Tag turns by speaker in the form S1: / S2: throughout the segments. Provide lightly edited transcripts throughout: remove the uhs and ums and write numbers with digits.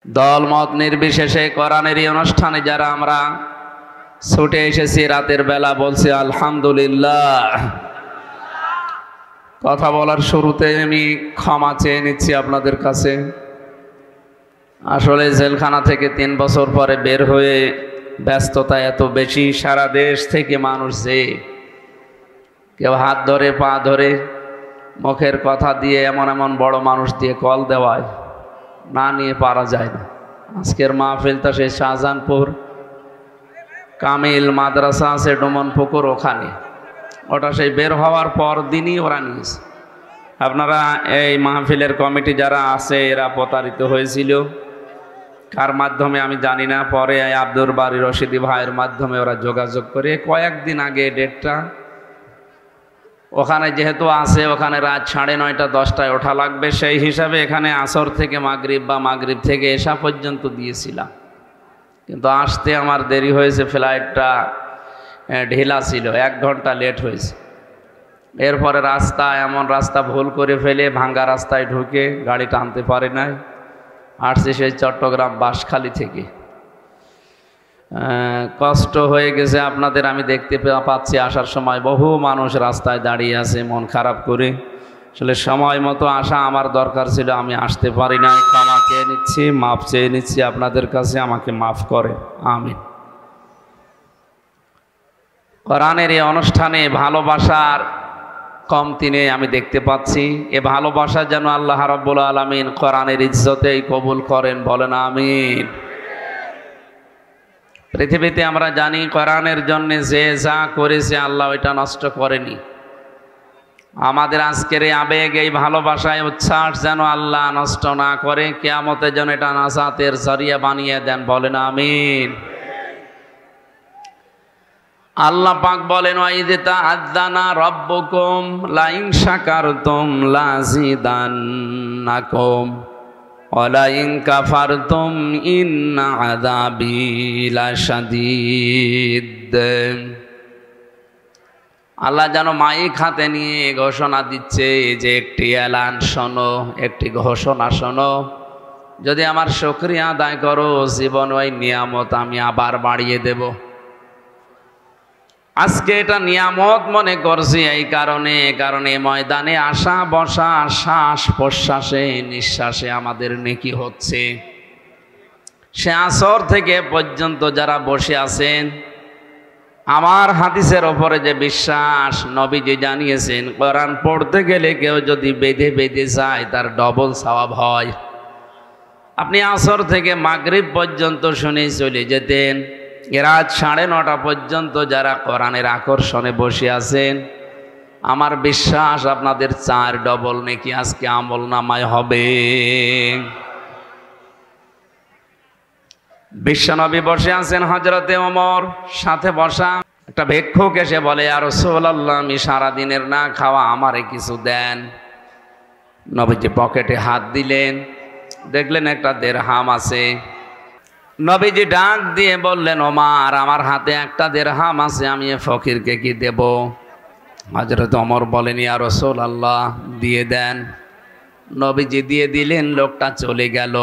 S1: দলমত নির্বিশেষে কোরআনের এই অনুষ্ঠানে যারা আমরা ছুটে এসেছি রাতের বেলা বলছি আলহামদুলিল্লাহ। কথা বলার শুরুতে আমি ক্ষমা চেয়ে নিচ্ছি আপনাদের কাছে। আসলে জেলখানা থেকে 3 বছর পরে বের হয়ে ব্যস্ততা এত বেশি, সারা দেশ থেকে মানুষ যে কেউ হাত ধরে পা ধরে মুখের কথা দিয়ে এমন এমন বড় মানুষ দিয়ে কল দেওয়ায় না নিয়ে পারা যায় না। আজকের মাহফিলটা সেই শাহজাহানপুর কামিল মাদ্রাসা আছে ডুমনপুকুর, ওখানে ওটা সেই বের হওয়ার পর দিনই ওরা নিয়েছে। আপনারা এই মাহফিলের কমিটি যারা আছে এরা প্রতারিত হয়েছিল, কার মাধ্যমে আমি জানি না, পরে আব্দুর বাড়ি রশিদি ভাইয়ের মাধ্যমে ওরা যোগাযোগ করে কয়েকদিন আগে ডেটটা ওখানে যেহেতু আছে, ওখানে রাত 9:30 10টায় ওঠা লাগবে, সেই হিসাবে এখানে আসর থেকে মাগরিব বা মাগরিব থেকে এশা পর্যন্ত দিয়েছিলাম। কিন্তু আসতে আমার দেরি হয়েছে, ফ্লাইটটা ঢিলা ছিল, 1 ঘন্টা লেট হয়েছে। এরপরে এমন রাস্তা ভুল করে ফেলে ভাঙ্গা রাস্তায় ঢুকে গাড়ি টানতে পারে নাই। আসছে সেই চট্টগ্রাম বাঁশখালী থেকে। কষ্ট হয়ে গেছে আপনাদের, আমি দেখতে পাচ্ছি আসার সময় বহু মানুষ রাস্তায় দাঁড়িয়ে আছে মন খারাপ করে। আসলে সময় মতো আসা আমার দরকার ছিল, আমি আসতে পারি নাই। ক্ষমা চেয়ে নিচ্ছি, মাফ চেয়ে নিচ্ছি আপনাদের কাছে, আমাকে মাফ করে আমিন। কোরআনের এই অনুষ্ঠানে ভালোবাসার কমতি নেই আমি দেখতে পাচ্ছি। এ ভালোবাসা যেন আল্লাহ রাব্বুল আলামিন কোরআনের ইজ্জতেই কবুল করেন, বলেন আমিন। পৃথিবীতে আমরা জানি কোরআনের জন্য যে যা করেছে আল্লাহ ওইটা নষ্ট করেনি। আমাদের আজকের এই আবেগ, এই ভালোবাসায় উচ্ছ্বাস যেন আল্লাহ নষ্ট না করে, কিয়ামতে যেন এটা নাজাতের জরিয়া বানিয়ে দেন, বলেন আমিন। আল্লাহ পাক বলেন ওয়াইদ তাআযানা রাব্বুকুম লাইন শাকারতুম লাযিদান্নাকুম ওয়ালাইন কাফারতুম ইন্না আযাবি লাশাদীদ। আল্লাহ যেন মাইক হাতে নিয়ে ঘোষণা দিচ্ছে যে একটি এলান শোনো, একটি ঘোষণা শোনো, যদি আমার শুকরিয়া আদায় করো জীবন ওই নিয়ামত আমি আবার বাড়িয়ে দেব। আজকে এটা নিয়ামত মনে করছি এই কারণে ময়দানে আসা বসা, শ্বাস প্রশ্বাসে নিঃশ্বাসে আমাদের নেকি হচ্ছে। সে আসর থেকে পর্যন্ত যারা বসে আছেন, আমার হাদিসের ওপরে যে বিশ্বাস, নবীজি জানিয়েছেন কোরআন পড়তে গেলে কেউ যদি বেঁধে বেঁধে যায় তার ডবল সওয়াব হয়। আপনি আসর থেকে মাগরিব পর্যন্ত শুনে চলে যেতেন, রাত 9:30 পর্যন্ত যারা কোরআনের আকর্ষণে বসে আছেন, আমার বিশ্বাস আপনাদের 4 ডবল নেকি আজকে আমল নামায় হবে। বিশ্বনবী বসে আছেন, হযরতে ওমর সাথে বসা। একটা ভিক্ষুক এসে বলে, ইয়া রাসূলুল্লাহ, আমি সারাদিনের না খাওয়া, আমারে কিছু দেন। নবীজি পকেটে হাত দিলেন, দেখলেন একটা দিরহাম আছে। নবীজি ডাক দিয়ে বললেন, ওমর, আমার হাতে একটা দিরহাম আছে, আমি এ ফকিরকে কি দেব? হযরত ওমর বলেন, ইয়া রাসূলুল্লাহ, দিয়ে দেন। নবীজি দিয়ে দিলেন, লোকটা চলে গেল।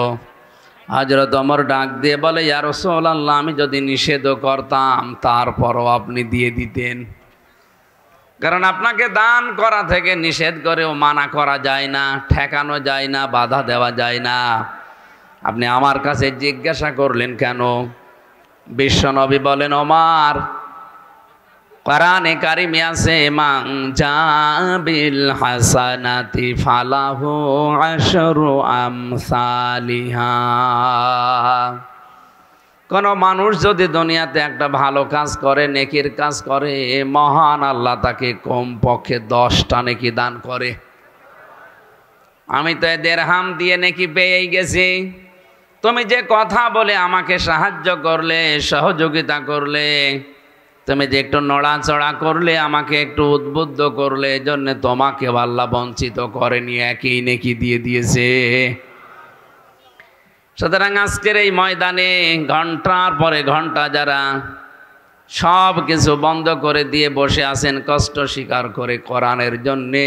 S1: হযরত ওমর ডাক দিয়ে বলে, ইয়া রাসূলুল্লাহ, আমি যদি নিষেধ করতাম তারপরও আপনি দিয়ে দিতেন। কারণ আপনাকে দান করা থেকে নিষেধ করেও মানা করা যায় না, ঠেকানো যায় না, বাধা দেওয়া যায় না। আপনি আমার কাছে জিজ্ঞাসা করলেন কেন? বিশ্বনবী বলেন, ওমর, কোরআনে কারিমে আছে, মান জাবিল হাসানাতি ফালাহু আশরু আমসালিহা। কোন মানুষ যদি দুনিয়াতে একটা ভালো কাজ করে, নেকির কাজ করে, মহান আল্লাহ তাকে কমপক্ষে 10টা নেকি দান করে। আমি তো দিরহাম দিয়ে নেকি পেয়েই গেছি। তুমি যে কথা বলে আমাকে সাহায্য করলে, সহযোগিতা করলে, তুমি যে একটু নড়াচড়া করলে, আমাকে একটু উদ্বুদ্ধ করলে, এজন্য তোমাকে আল্লাহ বঞ্চিত করেনি, একই নেকি দিয়ে দিয়েছে। সুতরাং আজকের এই ময়দানে ঘন্টার পরে ঘন্টা যারা সব কিছু বন্ধ করে দিয়ে বসে আছেন, কষ্ট স্বীকার করে কোরআনের জন্যে,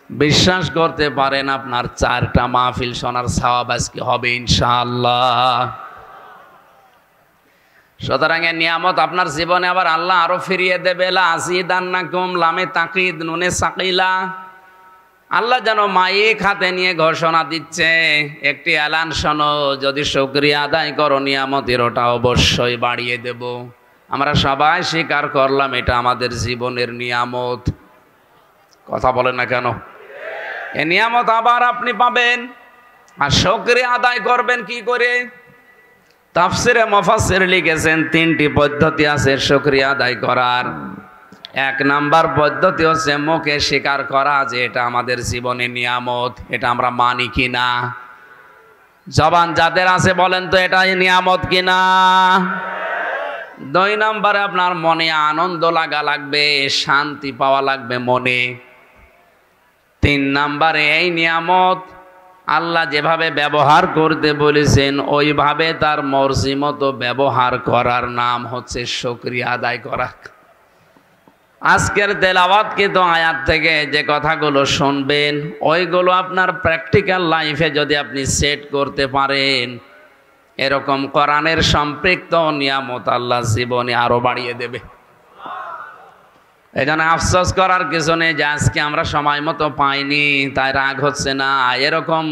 S1: বিশ্বাস করতে পারেন আপনার 4টা মাহফিল শোনার সওয়াব আজকে হবে ইনশাআল্লাহ। সুতরাং এই নিয়ামত আপনার জীবনে আবার আল্লাহ আরো ফিরিয়ে দেবে। লা আজিদান্নাকুম লামে তাকিদ নুনে সাকিলা। আল্লাহ যেন মাইক হাতে নিয়ে ঘোষণা দিচ্ছে, একটি এলান শোনো, যদি শুকরিয়া আদায় করো নিয়ামতের ওটা অবশ্যই বাড়িয়ে দেব। আমরা সবাই স্বীকার করলাম এটা আমাদের জীবনের নিয়ামত। কথা বলেন না কেন? এই নিয়ামত আবার আপনি পাবেন, আর শুকরিয়া আদায় করবেন কি করে? তাফসিরে মুফাসসির লিখেছেন 3টি পদ্ধতি আছে শুকরিয়া আদায় করার। 1 নাম্বার পদ্ধতি হচ্ছে মুখে স্বীকার করা যে এটা আমাদের জীবনে নিয়ামত, এটা আমরা মানি কিনা। জবান যাদের আছে বলেন তো এটা নিয়ামত কিনা। 2 নাম্বারে আপনার মনে আনন্দ লাগা লাগবে, শান্তি পাওয়া লাগবে মনে। 3 নাম্বারে এই নিয়ামত আল্লাহ যেভাবে ব্যবহার করতে বলেছেন ওইভাবে তার মর্জি মতো ব্যবহার করার নাম হচ্ছে শুকরিয়া আদায় করা। আজকের তেলাওয়াতকৃত আয়াত থেকে যে কথাগুলো শুনবেন ওইগুলো আপনার প্র্যাকটিক্যাল লাইফে যদি আপনি সেট করতে পারেন, এরকম কোরআনের সম্পৃক্ত নিয়ামত আল্লাহ জীবনে আরো বাড়িয়ে দেবে। এই জন্য আফসোস করার কিছু নেই যে আজকে আমরা সময় মতো পাইনি তাই রাগ হচ্ছে না। এরকম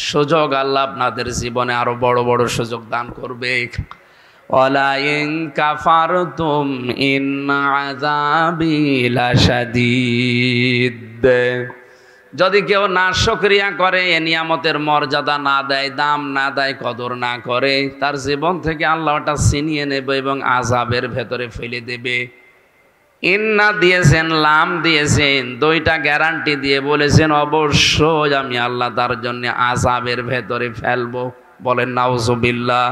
S1: সুযোগ আল্লাহ আপনাদের জীবনে আরো বড় বড় সুযোগ দান করবে। ওয়ালা ইন কাফারতুম ইন আযাবি লাশাদীদ। যদি কেউ না শুকরিয়া করে, এ নিয়ামতের মর্যাদা না দেয়, দাম না দেয়, কদর না করে, তার জীবন থেকে আল্লাহ ওটা ছিনিয়ে নেবে এবং আযাবের ভেতরে ফেলে দেবে। ইন্না দিয়েছেন, লাম দিয়েছেন, 2টা গ্যারান্টি দিয়ে বলেছেন অবশ্যই আমি আল্লাহ তার জন্য আযাবের ভেতরে ফেলবো। বলেন নাউজুবিল্লাহ।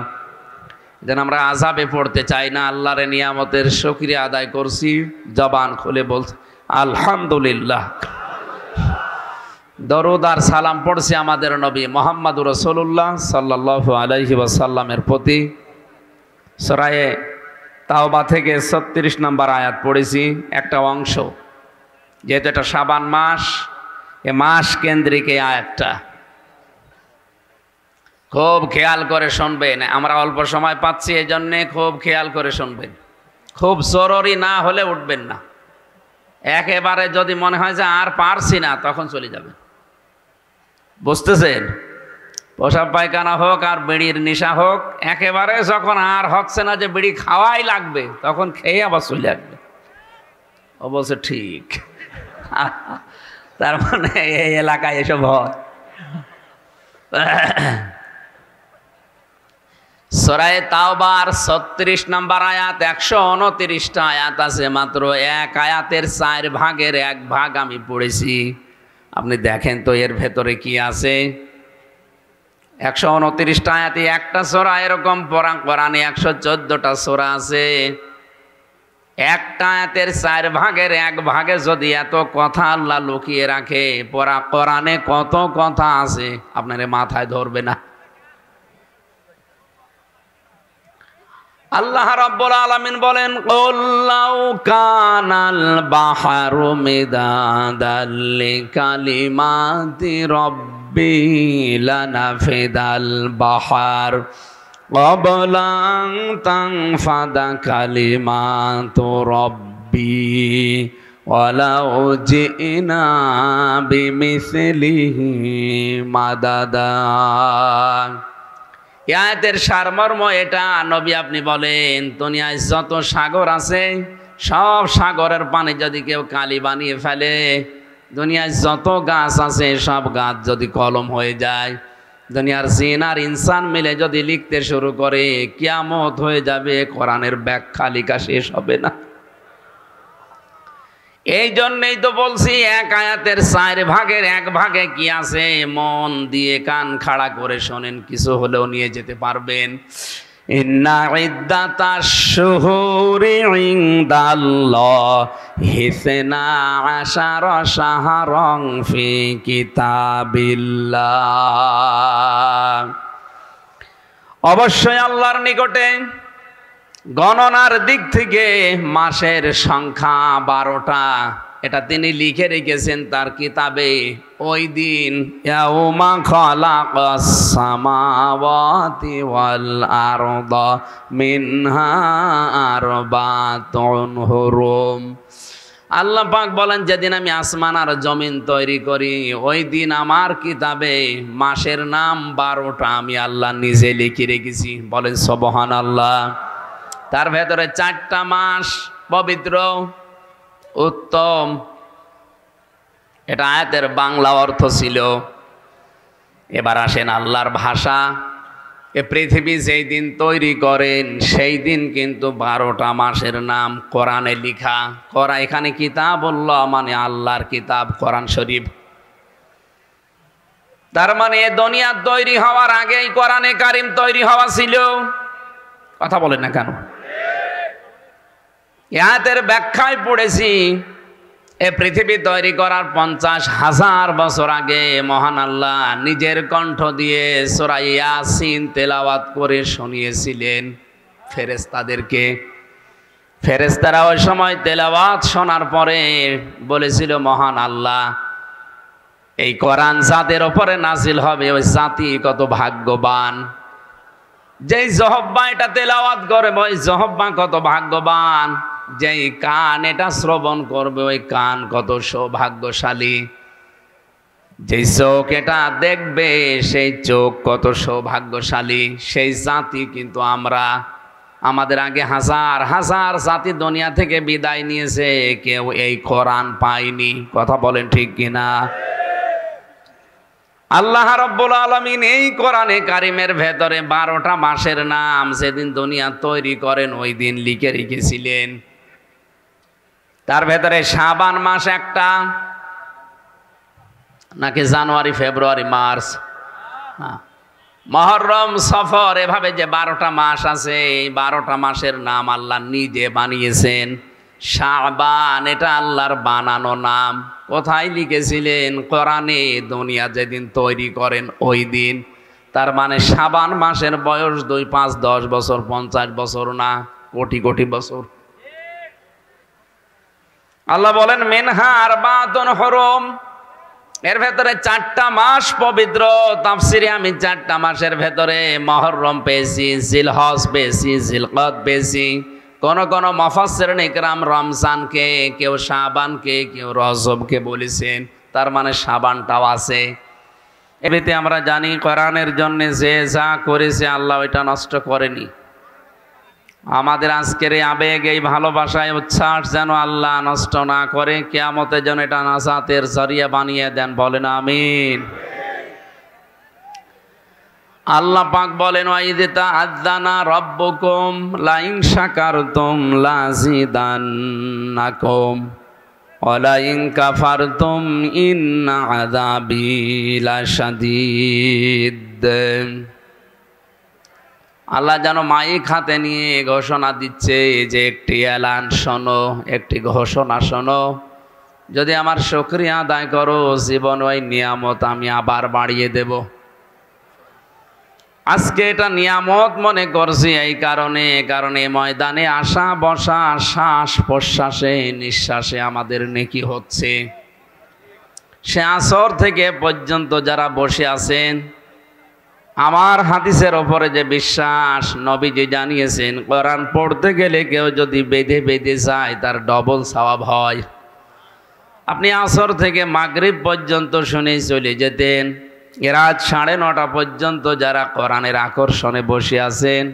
S1: যেন আমরা আযাবে পড়তে চাই না, আল্লাহর নিয়ামতের শুকরিয়া আদায় করছি, জবান খুলে বলছি আলহামদুলিল্লাহ। দরুদ আর সালাম পড়ছি আমাদের নবী মুহাম্মদুর রাসূলুল্লাহ সাল্লাল্লাহু আলাইহি ওয়াসাল্লামের প্রতি। সূরা তাওবা থেকে 36 নম্বর আয়াত পড়েছি একটা অংশ, যেহেতু এটা শাবান মাস, এ মাস কেন্দ্রিক এই আয়াতটা খুব খেয়াল করে শুনবেন। আমরা অল্প সময় পাচ্ছি এই জন্যে খুব খেয়াল করে শুনবেন। খুব জরুরি না হলে উঠবেন না। একেবারে যদি মনে হয় যে আর পারছি না তখন চলে যাবেন। বুঝতেছেন? পেশাব পায়খানা হোক আর বিড়ির নেশা হোক, একেবারে যখন আর হচ্ছে না যে বিড়ি খাওয়াই লাগবে তখন খেয়ে আবার চলে আসবে। ও বলছে ঠিক। তার মানে এই এলাকায় এসব হয়। সূরা তাওবার 36 নম্বর আয়াত, 129টা আয়াত আছে, মাত্র এক আয়াতের 4 ভাগের 1 ভাগ আমি পড়েছি। আপনি দেখেন তো এর ভেতরে কি আছে। 129টা আয়াতে একটা সূরা, এরকম কোরআনে 114টা সূরা আছে। একটা আয়াতের 4 ভাগের 1 ভাগে যদি এত কথা আল্লাহ লুকিয়ে রাখে, কোরআনে কত কথা আছে আপনার মাথায় ধরবে না। আল্লাহ রাব্বুল আলামিন বলেন, কুল লাউ কানাল বাহরু মিদাদাল লিকালিমাতি রাব্বি লানাফিদাল বাহর ক্বাবলা আন তানফাদা কালিমাতু রাব্বি ওয়ালাউ জিনা বিমিসলিহি মাদাদা। আয়াতের সারমর্ম এটা। নবী আপনি বলেন, দুনিয়ায় যত সাগর আছে সব সাগরের পানি যদি কেউ কালি বানিয়ে ফেলে, দুনিয়ায় যত গাছ আছে সব গাছ যদি কলম হয়ে যায়, দুনিয়ার জিন আর ইনসান মিলে যদি লিখতে শুরু করে, কিয়ামত হয়ে যাবে, কোরআনের ব্যাখ্যা লেখা শেষ হবে না। এই জন্যই তো বলছি এক আয়াতের 4 ভাগের 1 ভাগে কি আছে, মন দিয়ে কান খাড়া করে শোনেন, কিছু হলেও নিয়ে যেতে পারবেন। ইন্না ইদ্দাতাশ শুহুরি ইনদাল্লাহি 12 শাহরান ফি কিতাবিল্লাহ। অবশ্যই আল্লাহর নিকটে গণনার দিক থেকে মাসের সংখ্যা 12টা। এটা তিনি লিখে রেখেছেন তার কিতাবে। ওই দিন ইয়াউমা খালাকাস সামাওয়াতি ওয়াল আরদা মিনহা আরবাতুন হুরুম। আল্লাহ পাক বলেন, যেদিন আমি আসমান আর জমিন তৈরি করি, ওই দিন আমার কিতাবে মাসের নাম 12টা আমি আল্লাহ নিজে লিখে রেখেছি। বলেন সুবহানাল্লাহ। তার ভেতরে 4টা মাস পবিত্র উত্তম। এটা আয়াতের বাংলা অর্থ ছিল। এবার আসেন আল্লাহর ভাষা। এ পৃথিবী যেই দিন তৈরি করেন সেই দিন কিন্তু 12টা মাসের নাম কোরআনে লিখা করা। এখানে কিতাবুল্লাহ মানে আল্লাহর কিতাব কোরআন শরীফ। তার মানে দুনিয়া তৈরি হওয়ার আগেই কোরআনে কারিম তৈরি হওয়া ছিল। কথা বলেন না কেন? আয়াতের ব্যাখ্যায় পড়েছি, এ পৃথিবী তৈরি করার 50,000 বছর আগে মহান আল্লাহ নিজের কণ্ঠ দিয়ে সূরা ইয়াসিন তেলাওয়াত করে শুনিয়েছিলেন ফেরেশতাদেরকে। ফেরেশতারা ওই সময় তেলাওয়াত শোনার পরে বলেছিল, মহান আল্লাহ, এই কোরআন যাদের ওপরে নাজিল হবে ওই জাতি কত ভাগ্যবান। যেই জহব্বা এটা তেলাওয়াত করবে ওই জহব্বা কত ভাগ্যবান। যেই কান এটা শ্রবণ করবে ওই কান কত সৌভাগ্যশালী। যেই চোখ এটা দেখবে সেই চোখ কত সৌভাগ্যশালী। সেই জাতি কিন্তু আমরা। আমাদের আগে হাজার হাজার জাতি দুনিয়া থেকে বিদায় নিয়েছে, কেউ এই কোরআন পায়নি। কথা বলেন ঠিক কিনা? আল্লাহ রাব্বুল আলামিন এই কোরআনে কারিমের ভেতরে 12টা মাসের নাম যেদিন দুনিয়া তৈরি করেন ওই দিন লিখে রেখেছিলেন। তার ভেতরে শাবান মাস একটা, নাকি জানুয়ারি, ফেব্রুয়ারি, মার্চ, মুহররম, সফর, এভাবে যে 12টা মাস আছে, এই 12টা মাসের নাম আল্লাহ নিজে বানিয়েছেন। শাবান এটা আল্লাহর বানানো নাম। কোথায় লিখেছিলেন? কোরআনে। দুনিয়া যেদিন তৈরি করেন ওই দিন। তার মানে শাবান মাসের বয়স 2, 5, 10 বছর, 50 বছর না, কোটি কোটি বছর। আল্লাহ বলেন মিনহা আরবাতুন হুরুম, এর ভেতরে 4টা মাস পবিত্র। তাফসিরে আমি 4টা মাসের ভেতরে মুহররম পেয়েছি, জিলহজ পেয়েছি, জিলকদ পেয়েছি। কোন কোন মুফাসসিরিন ইকরাম রমজানকে, কেউ শাবানকে, কেউ রজবকে বলেছেন। তার মানে শাবানটাও আছে। এমনিতে আমরা জানি কোরআনের জন্য যে যা করেছে আল্লাহ ওইটা নষ্ট করেনি। আমাদের আজকের এই আবেগ, এই ভালোবাসায় উচ্ছ্বাস যেন আল্লাহ নষ্ট না করে, কিয়ামতে যেন এটা নাজাতের জরিয়া বানিয়ে দেন। বলেন আমিন। আল্লাহ পাক বলেন, ওয়াইযা তাআযানা রাব্বুকুম লাইন শাকারতুম লাযিদান্নাকুম ওয়া লাইন কাফারতুম ইন্না আযাবি লাশাদীদ। আল্লাহ যেন মাইক হাতে নিয়ে ঘোষণা দিচ্ছে যে একটি এলান শোনো, একটি ঘোষণা শোনো, যদি আমার শুকরিয়া আদায় করো জীবন ওই নিয়ামত আমি আবার বাড়িয়ে দেব। আজকে এটা নিয়ামত মনে করছি এই কারণে ময়দানে আসা বসা, শ্বাস প্রশ্বাসে নিঃশ্বাসে আমাদের নেকি হচ্ছে। সে আসর থেকে পর্যন্ত যারা বসে আছেন, আমার হাদিসের ওপরে যে বিশ্বাস, নবীজি জানিয়েছেন কোরআন পড়তে গেলে কেউ যদি বেঁধে বেঁধে যায় তার ডবল সওয়াব হয়। আপনি আসর থেকে মাগরিব পর্যন্ত শুনেই চলে যেতেন, রাত 9:30 পর্যন্ত যারা কোরআনের আকর্ষণে বসে আছেন,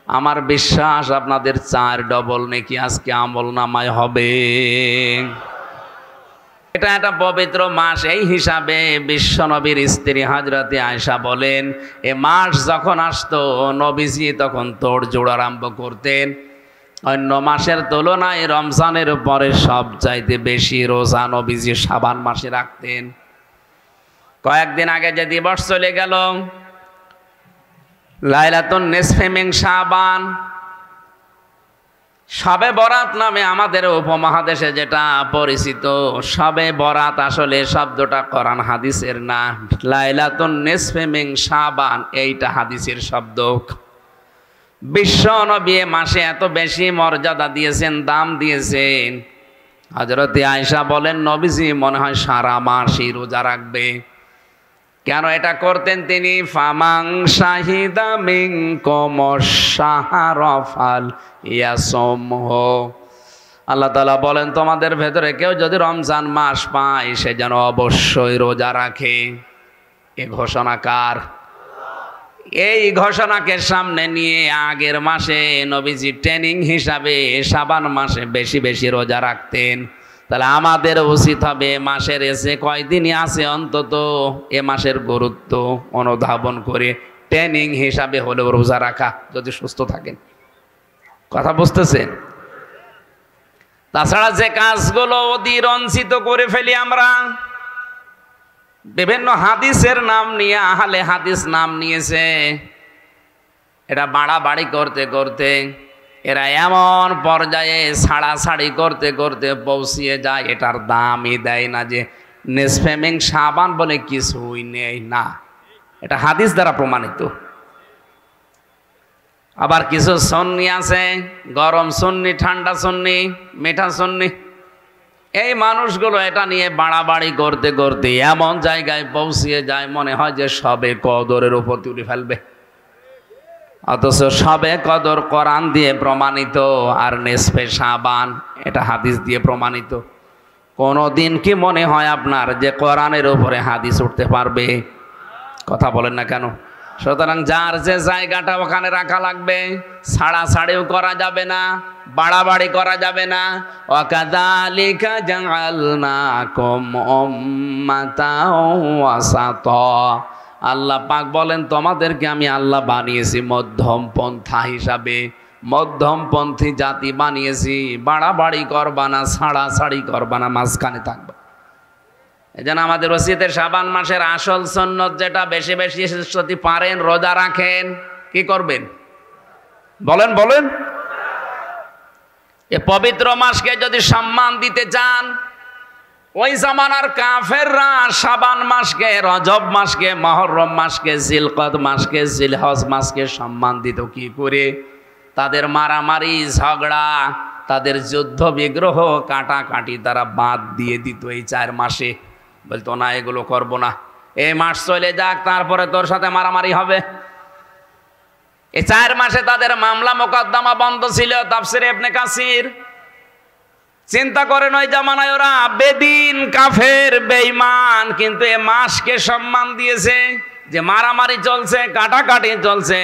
S1: আমার বিশ্বাস আপনাদের 4 ডবল নেকি আজকে আমল নামায় হবে। এটা একটা পবিত্র মাস। এই হিসাবে বিশ্বনবীর স্ত্রী হযরতে আয়েশা বলেন, এ মাস যখন আসতো নবীজি তখন তোড়জোড় আরম্ভ করতেন। অন্য মাসের তুলনায় রমজানের পরে সবচাইতে বেশি রোজা নবীজি শাবান মাসে রাখতেন। কয়েকদিন আগে যে দিবস চলে গেল লাইলাতুন নিসফে মিন শাবান, শবে বরাত নামে আমাদের উপমহাদেশে যেটা পরিচিত, শবে বরাত আসলে শব্দটা কোরআন হাদিসের না। লাইলাতুন নিসফে মিন শাবান এইটা হাদিসের শব্দ। বিশ্ব নবী মাসে এত বেশি মর্যাদা দিয়েছেন, দাম দিয়েছেন, হযরতে আয়েশা বলেন নবীজি মনে হয় সারা মাসই রোজা রাখবে। কেন এটা করতেন তিনি? ফামাং শাহিদা মিনকুমুশ শাহরা ফালইয়াসুমহু। আল্লাহ তাআলা বলেন তোমাদের ভেতরে কেউ যদি রমজান মাস পায় সে যেন অবশ্যই রোজা রাখে। এ ঘোষণা কার? এই ঘোষণাকে সামনে নিয়ে আগের মাসে নবীজি ট্রেনিং হিসাবে শাবান মাসে বেশি বেশি রোজা রাখতেন। তাহলে আমাদের উচিত হবে মাসের এসে কয়দিনই আছে অন্তত এ মাসের গুরুত্ব অনুধাবন করে ট্রেনিং হিসাবে হলেও রোজা রাখা, যদি সুস্থ থাকেন। কথা বুঝতেছেন? তাছাড়া যে কাজগুলো অতিরঞ্ছিত করে ফেলি আমরা, বিভিন্ন হাদিসের নাম নিয়ে আহলে হাদিস নাম নিয়েছে, এটা বাড়াবাড়ি করতে করতে এরা এমন পর্যায়ে ছাড়াছাড়ি করতে করতে পৌঁছিয়ে যায় এটার দামই দেয় না যে নেসফেমিং সাবান বলে কিছুই নেই। না, এটা হাদিস দ্বারা প্রমাণিত। আবার কিছু সুন্নি আছে, গরম সুন্নি, ঠান্ডা সুন্নি, মিঠা সুন্নি, এই মানুষগুলো এটা নিয়ে বাড়াবাড়ি করতে করতে এমন জায়গায় পৌঁছিয়ে যায় মনে হয় যে সবে কদরের উপর তুলে ফেলবে। অথচ সবে কদর কোরআন দিয়ে প্রমাণিত, আর নেসফে শাবান এটা হাদিস দিয়ে প্রমাণিত। কোনদিন কি মনে হয় আপনার যে কোরআনের উপরে হাদিস উঠতে পারবে? কথা বলেন না কেন? সুতরাং যার যে জায়গাটা ওখানে রাখা লাগবে, ছাড়াছাড়িও করা যাবে না, বাড়াবাড়ি করা যাবে না। ওয়াকাযালিকা জাআলনাকুম উম্মাতাও ওয়াসাতা। আল্লাহ পাক বলেন তোমাদেরকে আমি আল্লাহ বানিয়েছি মধ্যম পন্থা হিসাবে, মধ্যমপন্থী জাতি বানিয়েছি। বাড়াবাড়ি করবা না, ছাড়াছাড়ি করবা না, মাঝখানে থাকবা। এজন্য আমাদের ওসিয়তে শাবান মাসের আসল সুন্নত যেটা, বেশি বেশি যদি পারেন রোজা রাখেন। কি করবেন বলেন বলেন? এ পবিত্র মাসকে যদি সম্মান দিতে চান, ওই জামানার কাফেররা শাবান মাসকে, রজব মাসকে, মুহররম মাসকে, জিলকদ মাসকে, জিলহজ মাসকে সম্মান দিত কি করে? তাদের মারামারি, ঝগড়া, তাদের যুদ্ধ বিগ্রহ, কাটাকাটি তারা বাদ দিয়ে দিত এই 4 মাসে। বলতো না এগুলো করবো না, এই মাস চলে যাক তারপরে তোর সাথে মারামারি হবে। এই 4 মাসে তাদের মামলা মোকদ্দমা বন্ধ ছিল। তাফসিরে ইবনে কাসির চিন্তা করেন ওই জামানায় ওরা বেদিন, কাফের, বেঈমান, কিন্তু এ মাসকে সম্মান দিয়েছে যে মারামারি চলছে, কাটাকাটি চলছে,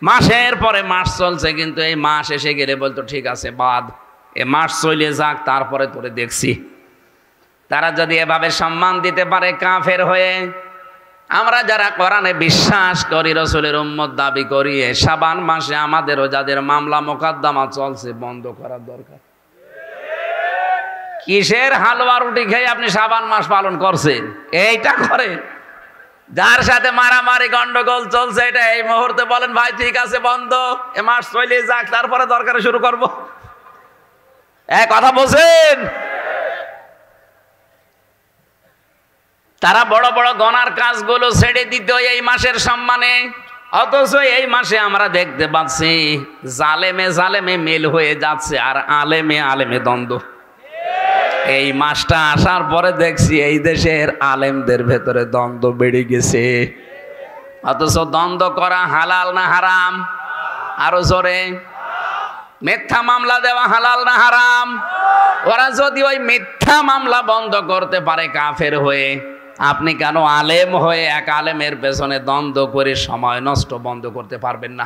S1: মাসের পরে মাস চলছে, কিন্তু এই মাস এসে গেলে বলতো ঠিক আছে বাদ, এ মাস চলে যাক তারপরে তোরে দেখছি। তারা যদি এভাবে সম্মান দিতে পারে কাফের হয়ে, আমরা যারা কোরআনে বিশ্বাস করি, রাসূলের উম্মত দাবি করি, শাবান মাসে আমাদেরও যাদের মামলা মোকদ্দমা চলছে বন্ধ করার দরকার। কিসের হালুয়া রুটি খেয়ে আপনি শাবান মাস পালন করছেন? এইটা করেন। যার সাথে মারামারি গন্ডগোল চলছে এটা এই মুহূর্তে বলেন ভাই ঠিক আছে বন্ধ, এ মাস চলে যাক তারপরে দরকারে শুরু করব। কথা বলছেন? তারা বড় বড় গনার কাজগুলো ছেড়ে দিত এই মাসের সম্মানে, অথচ এই মাসে আমরা দেখতে পাচ্ছি জালেমে জালেমে মিল হয়ে যাচ্ছে আর আলেমে আলেমে দ্বন্দ্ব। এই মাসটা আসার পরে দেখছি এই দেশের আলেমদের ভেতরে দ্বন্দ্ব বেড়ে গেছে। অথচ দ্বন্দ্ব করা হালাল না হারাম? আরো জোরে। মিথ্যা মামলা দেওয়া হালাল না হারাম? ওরা যদি ওই মিথ্যা মামলা বন্ধ করতে পারে কাফের হয়ে, আপনি কেন আলেম হয়ে এক আলেমের পেছনে দ্বন্দ্ব করে সময় নষ্ট বন্ধ করতে পারবেন না?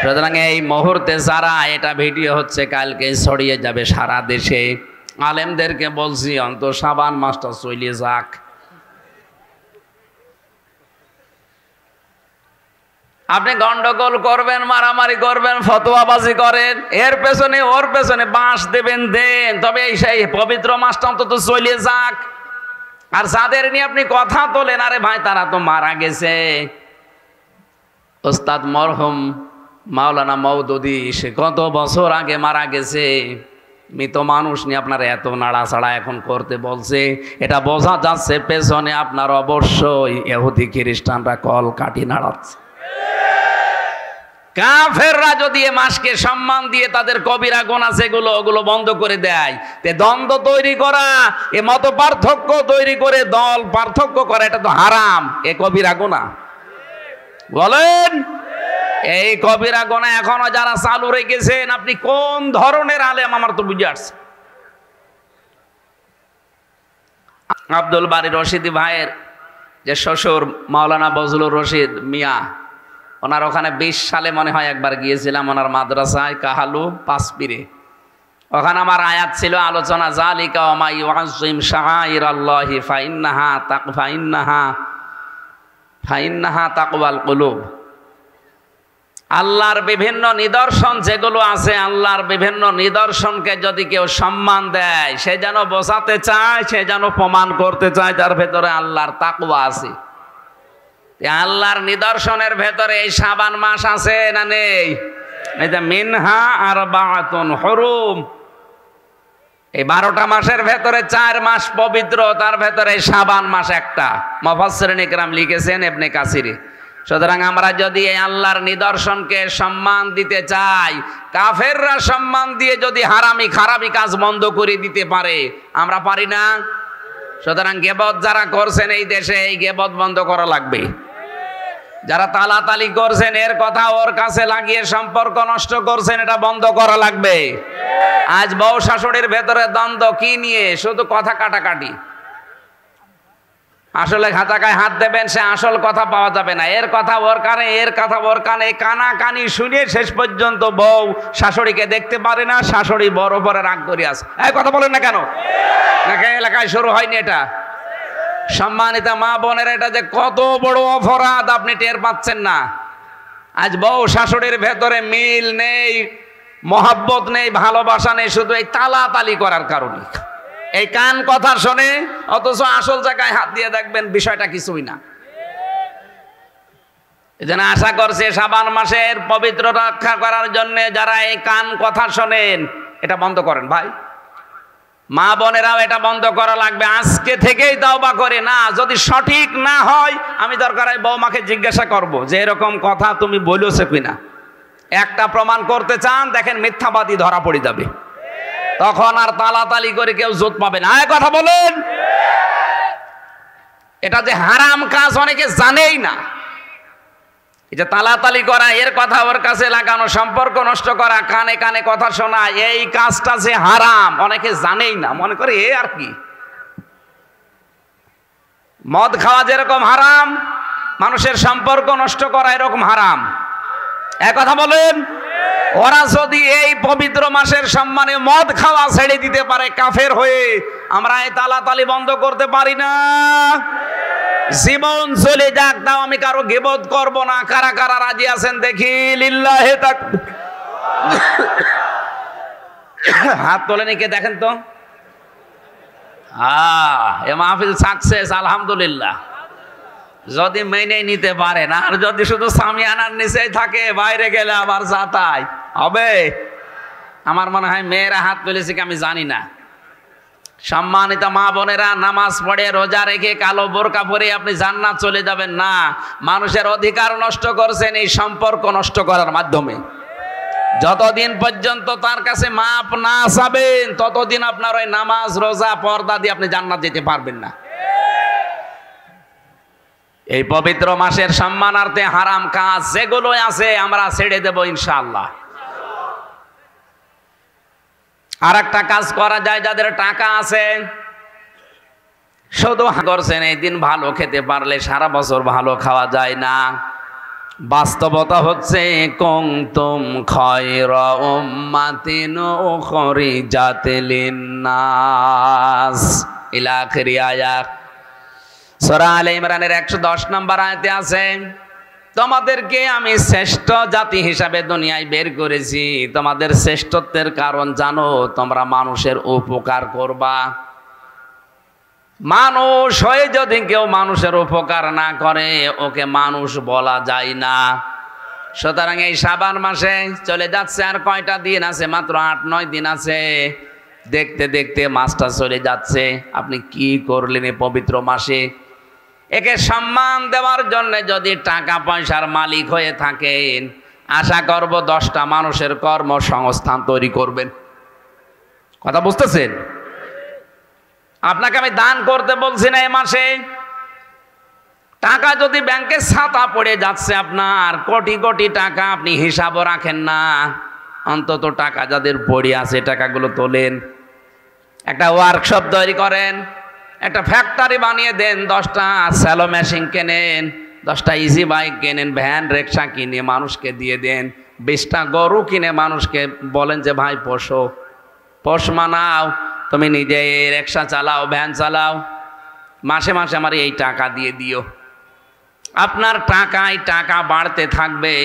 S1: সুতরাং এই মুহূর্তে যারা, এটা ভিডিও হচ্ছে কালকে ছড়িয়ে যাবে সারা দেশে, আলেমদেরকে বলছি অন্তত শাবান মাসটা চলে যাক। আপনি গন্ডগোল করবেন, মারামারি করবেন, ফতোয়াবাজি করেন, এর পেছনে ওর পেছনে বাঁশ দেবেন দেন, তবে সেই পবিত্র মাসটা অন্তত চলে যাক। আর যাদের নিয়ে আপনি কথা তোলেন, আরে ভাই তারা তো মারা গেছে। ওস্তাদ মরহুম মাওলানা মওদুদি সে কত বছর আগে মারা গেছে। মৃত মানুষ নিয়ে আপনারা এত নাড়াচাড়া এখন করতে বলছে, এটা বোঝা যাচ্ছে পেছনে আপনার অবশ্যই ইহুদি খ্রিস্টানরা কল কাটি নাড়াচ্ছে। কাফেররা যদি এ মাসকে সম্মান দিয়ে তাদের কবিরা গুনাহ যেগুলো ওগুলো বন্ধ করে দেয়, তে দ্বন্দ্ব তৈরি করা, এ মত পার্থক্য তৈরি করে দল পার্থক্য করা, এটা তো হারাম, এ কবিরা গুনাহ। বলেন, এই কবিরা গুনাহ এখনো যারা চালু রেখেছেন, আপনি কোন ধরনের আলেম আমার তো বুঝে আসছে। আব্দুল বারী রশিদি ভাইয়ের যে শ্বশুর মাওলানা বজলুর রশিদ মিয়া, ওনার ওখানে 20 সালে মনে হয় একবার গিয়েছিলাম ওনার মাদ্রাসায় কাহালু পাঁচপীরে। ওখানে আমার আয়াত ছিল আলোচনা, জালিকা ওয়া মা ইউআযযিম শাআইরাল্লাহি ফাইন্নাহা তাকওয়াল কুলুব। আল্লাহর বিভিন্ন নিদর্শন যেগুলো আছে, আল্লাহর বিভিন্ন নিদর্শনকে যদি কেউ সম্মান দেয়, সে যেন বোঝাতে চায়, সে যেন প্রমাণ করতে চায় তার ভেতরে আল্লাহর তাকওয়া আছে। আল্লাহর নিদর্শনের ভেতরে এই শাবান মাস আছে না নেই? এই যে মিনহা আরবাআতুন হুরুম, এই 12টা মাসের ভেতরে 4 মাস পবিত্র, তার ভেতরে শাবান মাস একটা। মুফাসসিরিন ইকরাম লিখেছেন, ইবনে কাসিরে। সুতরাং আমরা যদি এই আল্লাহর নিদর্শনকে সম্মান দিতে চাই, কাফেররা সম্মান দিয়ে যদি হারামি খারাপি কাজ বন্ধ করে দিতে পারে, আমরা পারি না? সুতরাং গীবত যারা করছেন এই দেশে, এই গীবত বন্ধ করা লাগবে। যারা তালাতালি করছেন, এর কথা ওর কাছে লাগিয়ে সম্পর্ক নষ্ট করছেন, এটা বন্ধ করা লাগবে। আজ বউ শাশুড়ির ভেতরে দ্বন্দ্ব কি নিয়ে? শুধু কথা কাটাকাটি। আসলে খাতাকায় হাত দেবেন, সে আসল কথা পাওয়া যাবে না। এর কথা ওর কানে, এর কথা ওর কানে, কানাকানি শুনে শেষ পর্যন্ত বউ শাশুড়িকে দেখতে পারে না, শাশুড়ি বড় পরে রাগ করে আসে। এই কথা বলেন না কেন? নাকি এলাকায় শুরু হয়নি এটা? সম্মানিত মা বোনের, এটা যে কত বড় অপরাধ আপনি টের পাচ্ছেন না। আজ বউ শাশুড়ির ভেতরে মিল নেই, মহাব্বত নেই, ভালোবাসা নেই, শুধু এই তালাতালি করার কারণে। এই কান কথা শোনে, অথচ আসল জায়গায় হাত দিয়ে দেখবেন বিষয়টা কিছুই না। এজন্য আশা করছে শাবান মাসের পবিত্র রক্ষা করার জন্য যারা এই কান কথা শোনেন, এটা বন্ধ করেন ভাই। মা বোনেরাও এটা বন্ধ করা লাগবে আজকে থেকেই। তওবা করে না, যদি সঠিক না হয় আমি দরকার হয় বৌমাকে জিজ্ঞাসা করব যে এরকম কথা তুমি বলেছো কিনা। একটা প্রমাণ করতে চান, দেখেন মিথ্যাবাদী ধরা পড়ে যাবে, তখন আর তালাতালি করে কেউ জোট পাবে না। কথা বলেন, এটা যে হারাম কাজ অনেকে জানেই না। এই যে তালাতালি করা, এর কথা ওর কাছে লাগানো, সম্পর্ক নষ্ট করা, কানে কানে কথা শোনা, এই কাজটা যে হারাম অনেকে জানেই না, মনে করে এ আর কি। মদ খাওয়া যেরকম হারাম, মানুষের সম্পর্ক নষ্ট করা এরকম হারাম। এক কথা বলেন, ওরা যদি এই পবিত্র মাসের সম্মানে মদ খাওয়া ছেড়ে দিতে পারে কাফের হয়ে, আমরা এই তালাতালি বন্ধ করতে পারি না? জীবন চলে যাক, তাও আমি কারো গীবত করব না। কারা কারা রাজি আছেন দেখি? লিল্লাহে তাকবীর। হাত তোলেন কে দেখেন তো। এ মাহফিল সাকসেস, আলহামদুলিল্লাহ। যদি মেনে নিতে পারেন, আর যদি শুধু সামিয়ানার নিচেই থাকে, বাইরে গেলে আবার যাতাই হবে। আমার মনে হয় মেয়েরা হাত তুলেছে কি আমি জানি না। সম্মানিত মা বোনেরা, নামাজ পড়ে রোজা রেখে কালো বোরকা পরে আপনি জান্নাত চলে যাবেন না। মানুষের অধিকার নষ্ট করছেন এই সম্পর্ক নষ্ট করার মাধ্যমে। যতদিন পর্যন্ত তার কাছে মাপ না চাবেন, ততদিন আপনার ওই নামাজ রোজা পর্দা দিয়ে আপনি জান্নাত যেতে পারবেন না। এই পবিত্র মাসের সম্মানার্থে হারাম কাজ যেগুলো আছে আমরা ছেড়ে দেব ইনশাআল্লাহ। আর একটা কাজ করা যায়, যাদের টাকা আছে শুধু করছেন এই দিন ভালো খেতে পারলে সারা বছর ভালো খাওয়া যায় না। বাস্তবতা হচ্ছে কুনতুম খায়রা উম্মাতিন উখরিজাত লিন-নাস ইলা আখিরি আয়াত। সূরা আলে ইমরানের 110 নম্বর আয়াতে আছে, তোমাদেরকে আমি শ্রেষ্ঠ জাতি হিসাবে দুনিয়ায় বের করেছি। তোমাদের শ্রেষ্ঠত্বের কারণ জানো? তোমরা মানুষের উপকার করবা। মানুষ হয়ে যদি কেউ মানুষের উপকার না করে, ওকে মানুষ বলা যায় না। সুতরাং এই শাবান মাসে চলে যাচ্ছে, আর কয়টা দিন আছে? মাত্র 8-9 দিন আছে। দেখতে দেখতে মাসটা চলে যাচ্ছে। আপনি কি করলেন এই পবিত্র মাসে? একে সম্মান দেওয়ার জন্য যদি টাকা পয়সার মালিক হয়ে থাকেন, আশা করব 10টা মানুষের কর্মসংস্থান তৈরি করবেন। কথা বুঝতেছেন? আপনাকে আমি দান করতে বলছি না এ মাসে। টাকা যদি ব্যাংকে ছাতা পড়ে যাচ্ছে আপনার কোটি কোটি টাকা, আপনি হিসাবও রাখেন না, অন্তত টাকা যাদের পড়ে আছে টাকাগুলো তোলেন। একটা ওয়ার্কশপ তৈরি করেন, একটা ফ্যাক্টরি বানিয়ে দেন, 10টা স্যালো মেশিন কেনেন, 10টা ইজি বাইক কেনেন, ভ্যান রিক্সা কিনে মানুষকে দিয়ে দেন, 20টা গরু কিনে মানুষকে বলেন যে ভাই পোষ মানাও, তুমি নিজে রিক্সা চালাও, ভ্যান চালাও, মাসে মাসে আমার এই টাকা দিয়ে দিও। আপনার টাকায় টাকা বাড়তে থাকবে,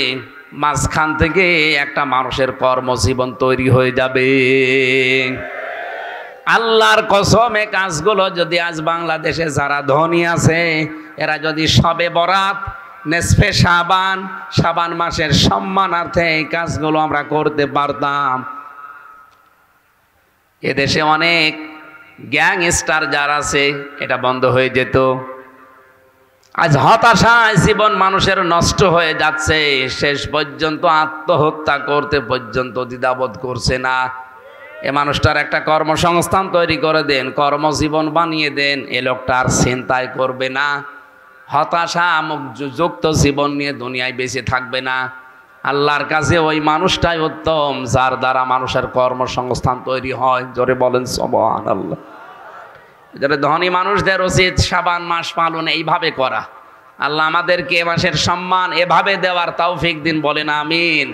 S1: মাঝখান থেকে একটা মানুষের কর্মজীবন তৈরি হয়ে যাবে। আল্লাহর কসমে কাজগুলো যদি আজ বাংলাদেশে যারা ধনী আছে এরা যদি সবে বরাত, নেসফে শাবান মাসের সম্মানার্থে এই কাজগুলো আমরা করতে পারতাম, এদেশে অনেক গ্যাংস্টার যারা আছে এটা বন্ধ হয়ে যেত। আজ হতাশায় জীবন মানুষের নষ্ট হয়ে যাচ্ছে, শেষ পর্যন্ত আত্মহত্যা করতে পর্যন্ত দ্বিধাবোধ করছে না। এ মানুষটার একটা কর্মসংস্থান তৈরি করে দেন, কর্মজীবন বানিয়ে দেন, এ লোকটা আর চিন্তাই করবে না, হতাশা যুক্ত জীবন নিয়ে দুনিয়ায় বেঁচে থাকবে না। আল্লাহর কাছে ওই মানুষটাই উত্তম যার দ্বারা মানুষের কর্মসংস্থান তৈরি হয়। জোরে বলেন সুবহানাল্লাহ। যারা ধনী মানুষদের উচিত শাবান মাস পালন এইভাবে করা। আল্লাহ আমাদেরকে এ মাসের সম্মান এভাবে দেওয়ার তৌফিক দিন, বলেন আমিন।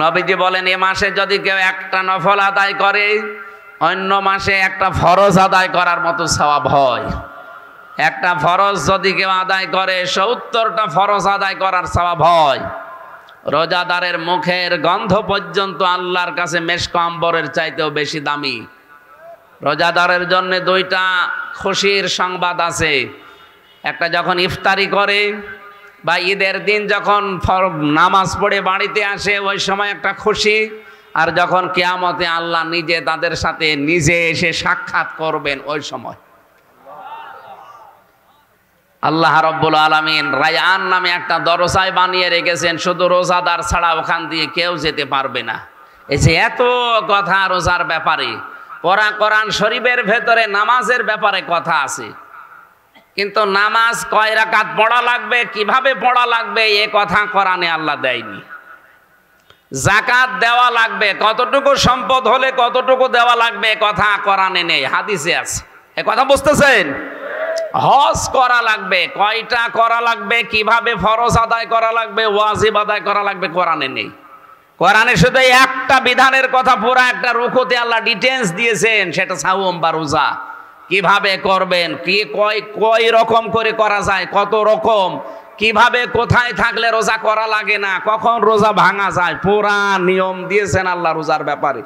S1: নবীজি বলেন এ মাসে যদি কেউ একটা নফল আদায় করে অন্য মাসে একটা ফরজ আদায় করার মতো সওয়াব হয়। একটা ফরজ যদি কেউ আদায় করে 70টা ফরজ আদায় করার সওয়াব হয়। রোজাদারের মুখের গন্ধ পর্যন্ত আল্লাহর কাছে মেশক আম্বরের চাইতেও বেশি দামি। রোজাদারের জন্য 2টা খুশির সংবাদ আছে। একটা যখন ইফতারি করে বা ঈদের দিন যখন নামাজ পড়ে বাড়িতে আসে ওই সময় একটা খুশি, আর যখন কিয়ামতে আল্লাহ নিজে তাদের সাথে নিজে এসে সাক্ষাৎ করবেন ওই সময়। আল্লাহ রাব্বুল আলামিন রায়ান নামে একটা দরজায় বানিয়ে রেখেছেন, শুধু রোজাদার ছাড়া ওখান দিয়ে কেউ যেতে পারবে না। এই যে এত কথা রোজার ব্যাপারে, কোরআন শরীফের ভেতরে নামাজের ব্যাপারে কথা আছে, কিন্তু নামাজ কয় রাকাত পড়া লাগবে, কিভাবে পড়া লাগবে এ কথা কোরআনে আল্লাহ দেয়নি। যাকাত দেওয়া লাগবে, কতটুকু সম্পদ হলে কতটুকু দেওয়া লাগবে কথা কোরআনে নেই, হাদিসে আছে। এ কথা বুঝতেছেন? হজ করা লাগবে, কয়টা করা লাগবে, কিভাবে ফরজ আদায় করা লাগবে, ওয়াজিব আদায় করা লাগবে, কোরআনে নেই। কোরআনে শুধু একটা বিধানের কথা পুরো একটা রুকুতে আল্লাহ ডিটেইলস দিয়েছেন, সেটা সাওম বা রোজা কিভাবে করবেন, কি কয় রকম করে করা যায়, কত রকম, কিভাবে কোথায় থাকলে রোজা করা লাগে না, কখন রোজা ভাঙা যায়, পুরা নিয়ম দিয়েছেন আল্লাহ রোজার ব্যাপারে।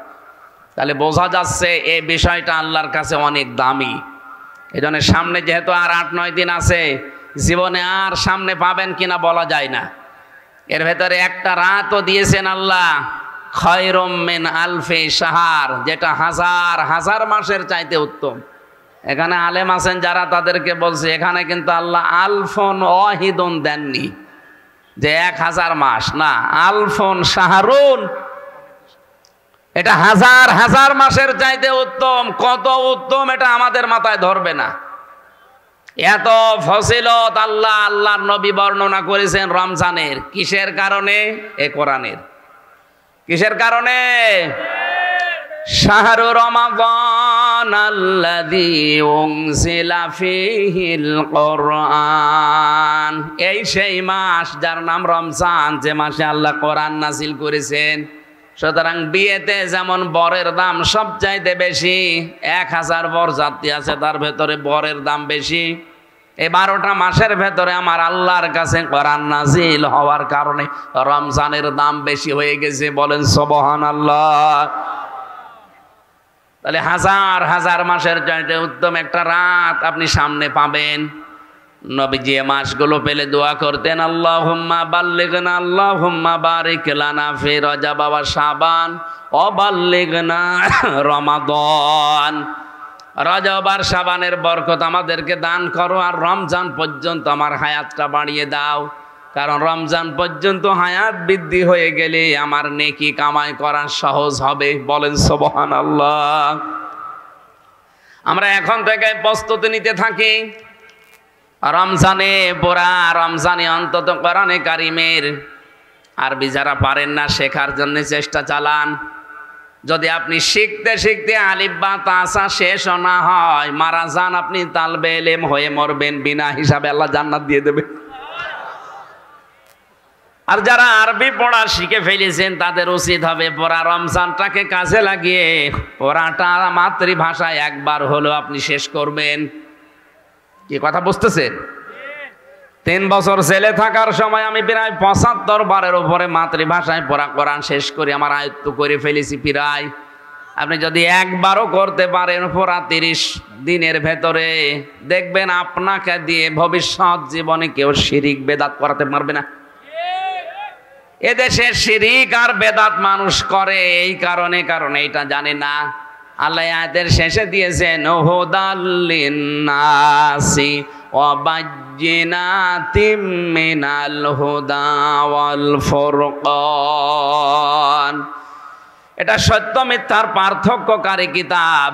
S1: তাহলে বোঝা যাচ্ছে এই বিষয়টা আল্লাহর কাছে অনেক দামি। এই জন্য সামনে যেহেতু আর 8-9 দিন আছে, জীবনে আর সামনে পাবেন কিনা বলা যায় না। এর ভেতরে একটা রাতও দিয়েছেন আল্লাহ, খয়রুম মিন আলফি শাহর, যেটা হাজার হাজার মাসের চাইতে উত্তম। এখানে আলেম আছেন যারা, তাদেরকে বলছে এখানে কিন্তু আল্লাহ আলফন ওয়াহিদুন দেননি, যে 1000 মাস না, আলফন শাহরুন, এটা হাজার হাজার মাসের চাইতে উত্তম। কত উত্তম এটা আমাদের মাথায় ধরবে না। এত ফজিলত আল্লাহর নবী বর্ণনা করেছেন রমজানের। কিসের কারণে? এ কোরআনের। কিসের কারণে? শাহরু রমাদান আল্লাযী উনজিলা ফীহিল কোরআন, এই সেই মাস যার নাম রমজান, যে মাসে আল্লাহ কোরআন নাযিল করেছেন। সুতরাং বিয়েতে যেমন বরের দাম সবচাইতে বেশি, 1000 বর যাত্রী আছে তার ভেতরে বরের দাম বেশি। এই 12টা মাসের ভেতরে আমার আল্লাহর কাছে কোরআন নাজিল হওয়ার কারণে রমজানের দাম বেশি হয়ে গেছে। বলেন সুবহানাল্লাহ। তাহলে হাজার হাজার মাসের চাইতে উত্তম একটা রাত আপনি সামনে পাবেন। নবীজি মাসগুলো পেলে দোয়া করতেন, আল্লাহুম্মা বাল্লিগনা, আল্লাহুম্মা বারিক লানা ফি রজব ওয়া শাবান ওয়া বাল্লিগনা রমাদান। রজব আর শাবানের বরকত আমাদেরকে দান করো, আর রমজান পর্যন্ত আমার হায়াতটা বাড়িয়ে দাও। কারণ রমজান পর্যন্ত হায়াত বৃদ্ধি হয়ে গেলে আমার নেকি কামাই করা সহজ হবে। বলেন সুবহানাল্লাহ। আমরা এখন থেকে প্রস্তুতি নিতে থাকি। রমজানে পুরা রমজানে অন্তত কোরআনে কারিমের আরবি যারা পারেন না শেখার জন্য চেষ্টা চালান। যদি আপনি শিখতে শিখতে আলিফ বা তাসা শেষ না হয়, মারা যান, আপনি তালবে ইলম হয়ে মরবেন, বিনা হিসাবে আল্লাহ জান্নাত দিয়ে দেবে। আর যারা আরবি পড়া শিখে ফেলেছেন তাদের উচিত হবে পুরা রমজানটাকে কাজে লাগিয়ে পড়াটা মাতৃভাষায় একবার হলো আপনি শেষ করবেন। কি কথা বুঝতেছেন? 3 বছর ছেলে থাকার সময় আমি প্রায় 75 বারের উপরে মাতৃভাষায় পড়া কোরআন শেষ করে আমার আয়ত্ত করে ফেলেছি প্রায়। আপনি যদি একবারও করতে পারেন পুরা 30 দিনের ভেতরে, দেখবেন আপনাকে দিয়ে ভবিষ্যৎ জীবনে কেউ শিরিক বেদাত করাতে পারবে না। এদেশে শিরিক আর বেদাত মানুষ করে এই কারণে এটা জানে না। আল্লাহ আয়াতের শেষে দিয়েছেন হুদাল লিন্নাসি ওয়া বায়্যিনাতিম মিনাল হুদা ওয়াল ফুরকান। এটা সত্য মিথ্যার পার্থক্যকারী কিতাব।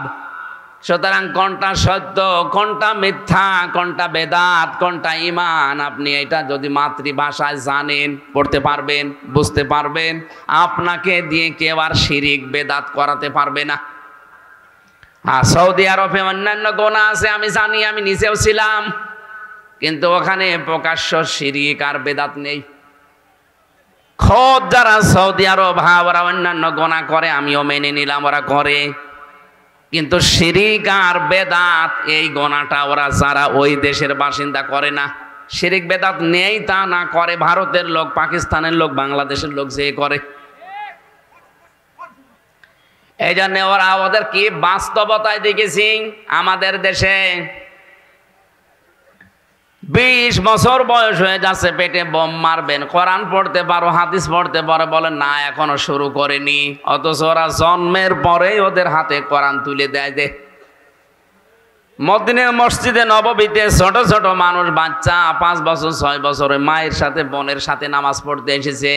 S1: সুতরাং কোনটা সত্য, কোনটা মিথ্যা, কোনটা বেদাত, কোনটা ঈমান, আপনি এটা যদি মাতৃভাষায় জানেন, পড়তে পারবেন, বুঝতে পারবেন, আপনাকে দিয়ে কেউ আর শিরিক বেদাত করাতে পারবে না। সৌদি আরবে অন্যান্য গুনাহ আছে আমি জানি, আমি নিজেও ছিলাম, কিন্তু ওখানে প্রকাশ্য শিরিক আর বেদাত নেই। খোদ যারা সৌদি আরব ওরা অন্যান্য গুনাহ করে, আমিও মেনে নিলাম ওরা করে, কিন্তু শিরিক আর বেদাত এই গুনাহটা ওরা যারা ওই দেশের বাসিন্দা করে না। শিরিক বেদাত নেই তা না, করে ভারতের লোক, পাকিস্তানের লোক, বাংলাদেশের লোক যে করে। এই জন্য ওদের কি বাস্তবতায় দেখেছি, আমাদের দেশে 20 বছর বয়স হয়ে যাচ্ছে, পেটে বোম মারবেন, কোরআন পড়তে পারো, হাদিস পড়তে পারো, বলেন না এখনো শুরু করেনি। অথচ ওরা জন্মের পরেই ওদের হাতে কোরআন তুলে দেয়। মদিনার মসজিদে নববীতে ছোট ছোট মানুষ, বাচ্চা 5 বছর 6 বছরের মায়ের সাথে বোনের সাথে নামাজ পড়তে এসেছে,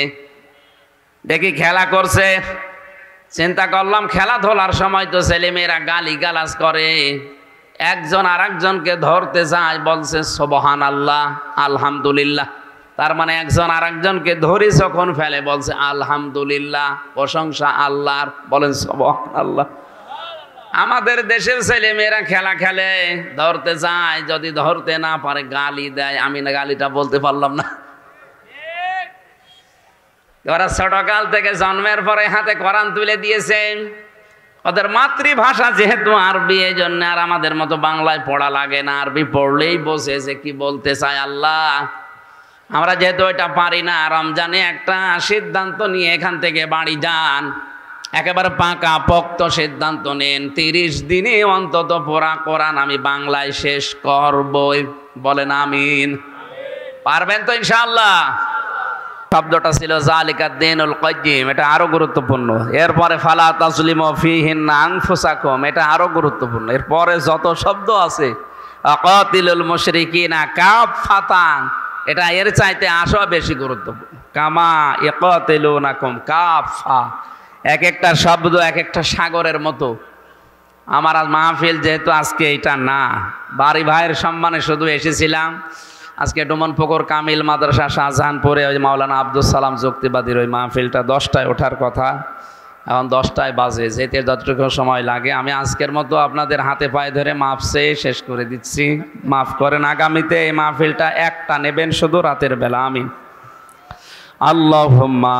S1: দেখি খেলা করছে। চিন্তা করলাম খেলাধুলার সময় তো ছেলেমেয়েরা গালি গালাজ করে, একজন আর একজনকে ধরতে যায়, বলছে সুবহানাল্লাহ আলহামদুলিল্লাহ। তার মানে একজন আর একজনকে ধরে যখন ফেলে বলছে আলহামদুলিল্লাহ, প্রশংসা আল্লাহর, বলেন সুবহানাল্লাহ। আমাদের দেশের ছেলে মেয়েরা খেলা খেলে, ধরতে যায়, যদি ধরতে না পারে গালি দেয়। আমি না গালিটা বলতে পারলাম না। ওরা ছোটকাল থেকে জন্মের পরে হাতে কোরআন তুলে দিয়েছে। ওদের মাতৃভাষা যেহেতু আরবি, এই জন্য আর আমাদের মতো বাংলায় পড়া লাগে না, আরবি পড়লেই বোঝে যে কি বলতে চায় আল্লাহ। আমরা যেহেতু এটা পারি না, রমজানে একটা সিদ্ধান্ত নিয়ে এখান থেকে বাড়ি যান, একেবারে পাকা পোক্ত সিদ্ধান্ত নেন, 30 দিনে অন্তত পুরা কোরআন আমি বাংলায় শেষ করবই। বলেন আমিন। পারবেন তো ইনশাআল্লাহ? শব্দটা ছিল যালিকা দ্বীনুল কাইয়্যিম, এটা আরো গুরুত্বপূর্ণ। এরপরে ফালা তাজলিমু ফীহিন্না আনফুসাকুম, এটা আরো গুরুত্বপূর্ণ। এরপরে যত শব্দ আছে, আকাতিলুল মুশরিকিনা কাফাতান, এটা এর চাইতে আসো বেশি গুরুত্বপূর্ণ। কামা ইয়াকাতিলুনাকুম কাফা, এক একটা শব্দ এক একটা সাগরের মতো। আমার আজ মাহফিল যেহেতু আজকে এটা না, বাড়ি ভাইয়ের সম্মানে শুধু এসেছিলাম। আজকে ডোমনপুকুর কামিল মাদ্রাসা শাহজাহানপুরে ওই মাওলানা আব্দুল সালাম যুক্তিবাদীর ওই মাহফিলটা 10টায় ওঠার কথা, এখন 10টায় বাজে, যেতে যতটুকু সময় লাগে। আমি আজকের মতো আপনাদের হাতে পায়ে ধরে মাফ চেয়ে শেষ করে দিচ্ছি, মাফ করেন। আগামীতে এই মাহফিলটা একটা নেবেন শুধু রাতের বেলা। আমিন। আল্লাহুম্মা